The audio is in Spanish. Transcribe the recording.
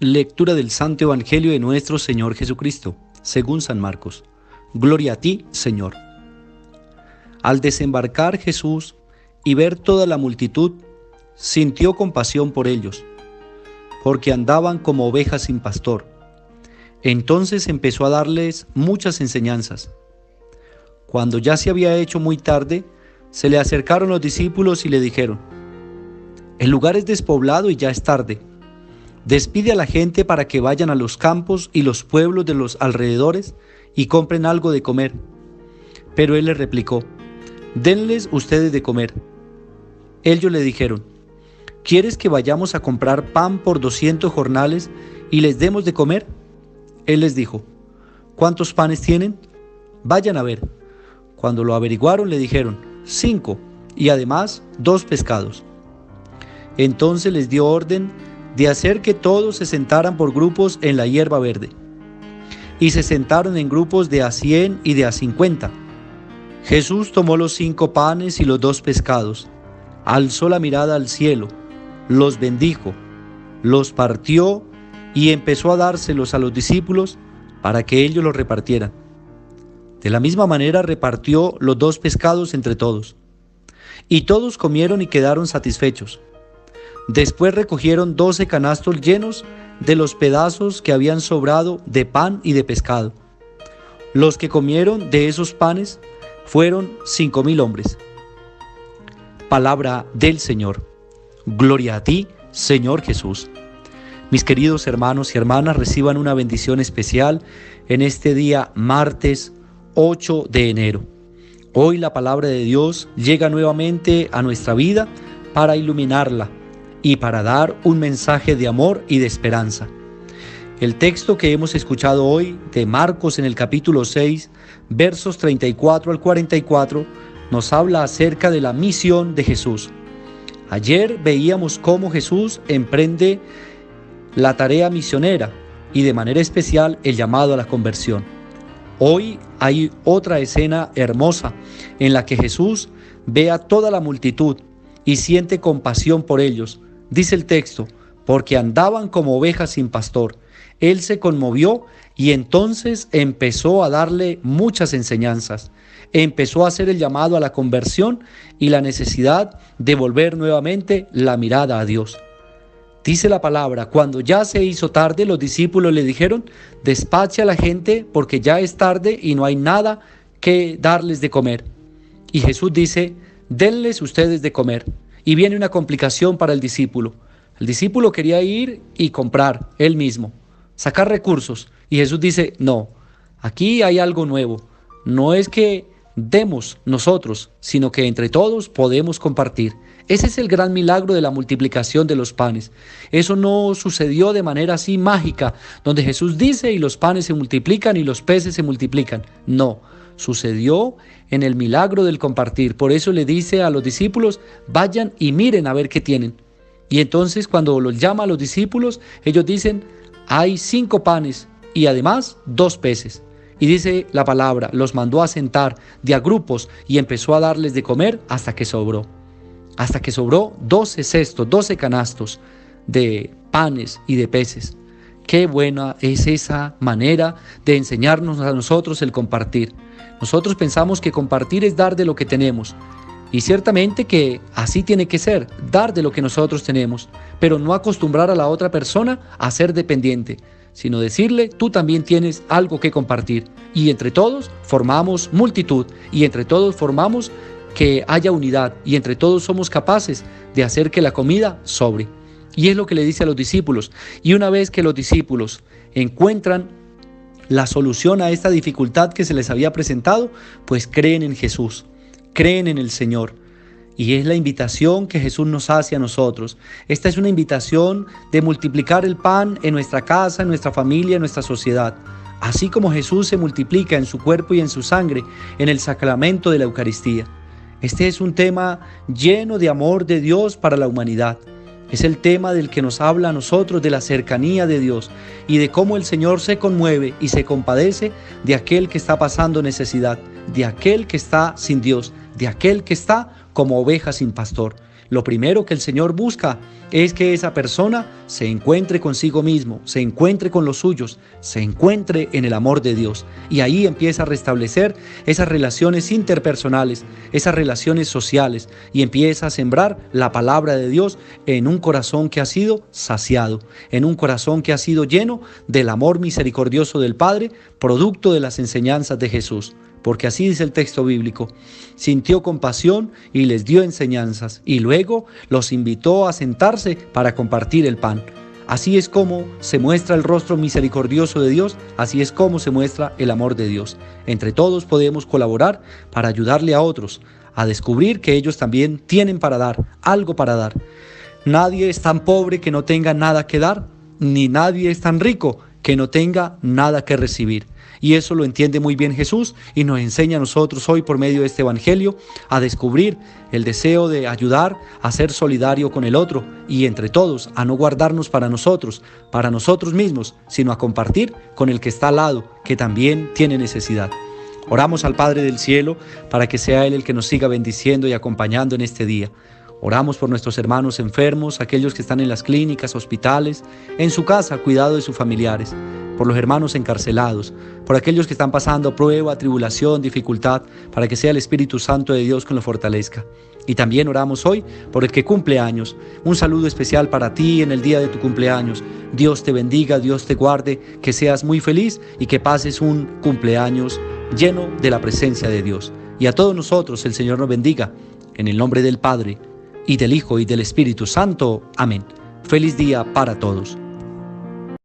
Lectura del Santo Evangelio de nuestro Señor Jesucristo, según San Marcos. Gloria a ti, Señor. Al desembarcar Jesús y ver toda la multitud, sintió compasión por ellos, porque andaban como ovejas sin pastor. Entonces empezó a darles muchas enseñanzas. Cuando ya se había hecho muy tarde, se le acercaron los discípulos y le dijeron: «El lugar es despoblado y ya es tarde. Despide a la gente para que vayan a los campos y los pueblos de los alrededores y compren algo de comer». Pero él les replicó: «Denles ustedes de comer». Ellos le dijeron: «¿Quieres que vayamos a comprar pan por 200 jornales y les demos de comer?». Él les dijo: «¿Cuántos panes tienen? Vayan a ver». Cuando lo averiguaron le dijeron: 5, y además 2 pescados. Entonces les dio orden de hacer que todos se sentaran por grupos en la hierba verde. Y se sentaron en grupos de a 100 y de a 50. Jesús tomó los 5 panes y los 2 pescados, alzó la mirada al cielo, los bendijo, los partió y empezó a dárselos a los discípulos para que ellos los repartieran. De la misma manera repartió los 2 pescados entre todos. Y todos comieron y quedaron satisfechos. Después recogieron 12 canastos llenos de los pedazos que habían sobrado de pan y de pescado. Los que comieron de esos panes fueron 5,000 hombres. Palabra del Señor. Gloria a ti, Señor Jesús. Mis queridos hermanos y hermanas, reciban una bendición especial en este día martes 8 de enero. Hoy la palabra de Dios llega nuevamente a nuestra vida para iluminarla y para dar un mensaje de amor y de esperanza. El texto que hemos escuchado hoy de Marcos en el capítulo 6, versos 34 al 44, nos habla acerca de la misión de Jesús. Ayer veíamos cómo Jesús emprende la tarea misionera y de manera especial el llamado a la conversión. Hoy hay otra escena hermosa en la que Jesús ve a toda la multitud y siente compasión por ellos. Dice el texto: porque andaban como ovejas sin pastor. Él se conmovió y entonces empezó a darle muchas enseñanzas. Empezó a hacer el llamado a la conversión y la necesidad de volver nuevamente la mirada a Dios. Dice la palabra: cuando ya se hizo tarde, los discípulos le dijeron: despache a la gente porque ya es tarde y no hay nada que darles de comer. Y Jesús dice: denles ustedes de comer. Y viene una complicación para el discípulo. El discípulo quería ir y comprar él mismo, sacar recursos. Y Jesús dice: no, aquí hay algo nuevo. No es que demos nosotros, sino que entre todos podemos compartir. Ese es el gran milagro de la multiplicación de los panes. Eso no sucedió de manera así mágica, donde Jesús dice y los panes se multiplican y los peces se multiplican. No, sucedió en el milagro del compartir. Por eso le dice a los discípulos: vayan y miren a ver qué tienen. Y entonces cuando los llama a los discípulos, ellos dicen: hay 5 panes y además 2 peces. Y dice la palabra: los mandó a sentar de a grupos y empezó a darles de comer hasta que sobró. Hasta que sobró 12 cestos, 12 canastos de panes y de peces. Qué buena es esa manera de enseñarnos a nosotros el compartir. Nosotros pensamos que compartir es dar de lo que tenemos. Y ciertamente que así tiene que ser, dar de lo que nosotros tenemos, pero no acostumbrar a la otra persona a ser dependiente, sino decirle: tú también tienes algo que compartir. Y entre todos formamos multitud, y entre todos formamos que haya unidad, y entre todos somos capaces de hacer que la comida sobre. Y es lo que le dice a los discípulos. Y una vez que los discípulos encuentran la solución a esta dificultad que se les había presentado, pues creen en Jesús, creen en el Señor. Y es la invitación que Jesús nos hace a nosotros. Esta es una invitación de multiplicar el pan en nuestra casa, en nuestra familia, en nuestra sociedad. Así como Jesús se multiplica en su cuerpo y en su sangre en el sacramento de la Eucaristía. Este es un tema lleno de amor de Dios para la humanidad. Es el tema del que nos habla a nosotros de la cercanía de Dios y de cómo el Señor se conmueve y se compadece de aquel que está pasando necesidad, de aquel que está sin Dios, de aquel que está como oveja sin pastor. lo primero que el Señor busca es que esa persona se encuentre consigo mismo, se encuentre con los suyos, se encuentre en el amor de Dios. Y ahí empieza a restablecer esas relaciones interpersonales, esas relaciones sociales, y empieza a sembrar la palabra de Dios en un corazón que ha sido saciado, en un corazón que ha sido lleno del amor misericordioso del Padre, producto de las enseñanzas de Jesús. Porque así dice el texto bíblico: sintió compasión y les dio enseñanzas, y luego los invitó a sentarse para compartir el pan. Así es como se muestra el rostro misericordioso de Dios, así es como se muestra el amor de Dios. Entre todos podemos colaborar para ayudarle a otros a descubrir que ellos también tienen para dar, algo para dar. Nadie es tan pobre que no tenga nada que dar, ni nadie es tan rico que no tenga nada que recibir. Y eso lo entiende muy bien Jesús y nos enseña a nosotros hoy por medio de este evangelio a descubrir el deseo de ayudar, a ser solidario con el otro y entre todos a no guardarnos para nosotros mismos, sino a compartir con el que está al lado, que también tiene necesidad. Oramos al Padre del Cielo para que sea Él el que nos siga bendiciendo y acompañando en este día. Oramos por nuestros hermanos enfermos, aquellos que están en las clínicas, hospitales, en su casa, cuidado de sus familiares, por los hermanos encarcelados, por aquellos que están pasando prueba, tribulación, dificultad, para que sea el Espíritu Santo de Dios quien los fortalezca. Y también oramos hoy por el que cumple años. Un saludo especial para ti en el día de tu cumpleaños. Dios te bendiga, Dios te guarde, que seas muy feliz y que pases un cumpleaños lleno de la presencia de Dios. Y a todos nosotros el Señor nos bendiga, en el nombre del Padre, y del Hijo, y del Espíritu Santo. Amén. Feliz día para todos.